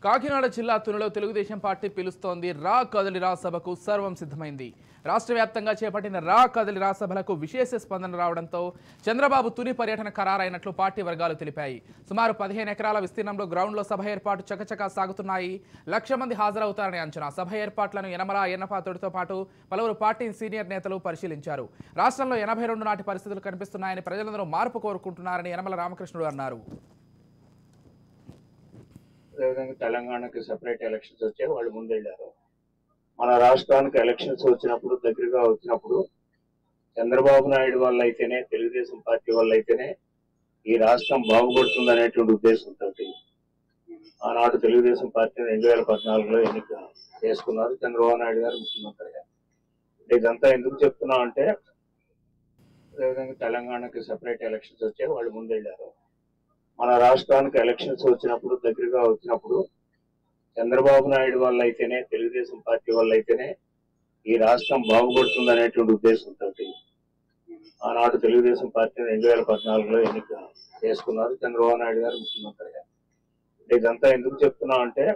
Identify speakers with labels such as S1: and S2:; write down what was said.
S1: కాకినాడ జిల్లా తునిలో తెలుగుదేశం పార్టీ పిలుస్తోంది రా కదలి రా సభకు సర్వం సిద్ధమైంది. రాష్ట్ర వ్యాప్తంగా చేపట్టిన రా కదలి రా సభలకు విశేష స్పందన రావడంతో చంద్రబాబు తుని పర్యటన ఖరారైనట్లు పార్టీ వర్గాలు తెలిపాయి. సుమారు 15 ఎకరాల విస్తీర్ణంలో గ్రౌండ్లో సభ ఏర్పాటు చకచకా సాగుతున్నాయి. 1,00,000 మంది హాజరవుతారని అంచనా. సభ ఏర్పాట్లను యనమల అయ్యన్నపాత్రుడితో పాటు పలువురు పార్టీ సీనియర్ నేతలు పరిశీలించారు. రాష్ట్రంలో 82 నాటి పరిస్థితులు కనిపిస్తున్నాయని, ప్రజలందరూ మార్పు కోరుకుంటున్నారని యనమల రామకృష్ణుడు అన్నారు.
S2: అదేవిధంగా తెలంగాణకి సెపరేట్ ఎలక్షన్స్ వచ్చాయి, వాళ్ళు ముందెళ్ళారు. మన రాష్ట్రానికి ఎలక్షన్స్ దగ్గరగా వచ్చినప్పుడు చంద్రబాబు నాయుడు వల్ల అయితేనే, తెలుగుదేశం పార్టీ వల్ల అయితేనే ఈ రాష్ట్రం బాగుపడుతుంది అనేటువంటి ఉద్దేశంతో ఆనాడు తెలుగుదేశం పార్టీ 2014లో ఎన్నిక చేసుకున్నారు చంద్రబాబు నాయుడు గారు ముఖ్యమంత్రిగా. ఇదంతా ఎందుకు చెప్తున్నాం అంటే, అదేవిధంగా తెలంగాణకి సెపరేట్ ఎలక్షన్స్ వచ్చాయి, వాళ్ళు ముందెళ్ళారు. మన రాష్ట్రానికి ఎలక్షన్స్ దగ్గరగా వచ్చినప్పుడు చంద్రబాబు నాయుడు వల్ల అయితేనే, తెలుగుదేశం పార్టీ వల్ల అయితేనే ఈ రాష్ట్రం బాగుపడుతుంది అనేటువంటి ఉద్దేశంతో ఆనాడు తెలుగుదేశం పార్టీ 2014లో ఎన్నిక చేసుకున్నారు చంద్రబాబు నాయుడు గారు ముఖ్యమంత్రిగా. ఇదంతా ఎందుకు చెప్తున్నాం అంటే,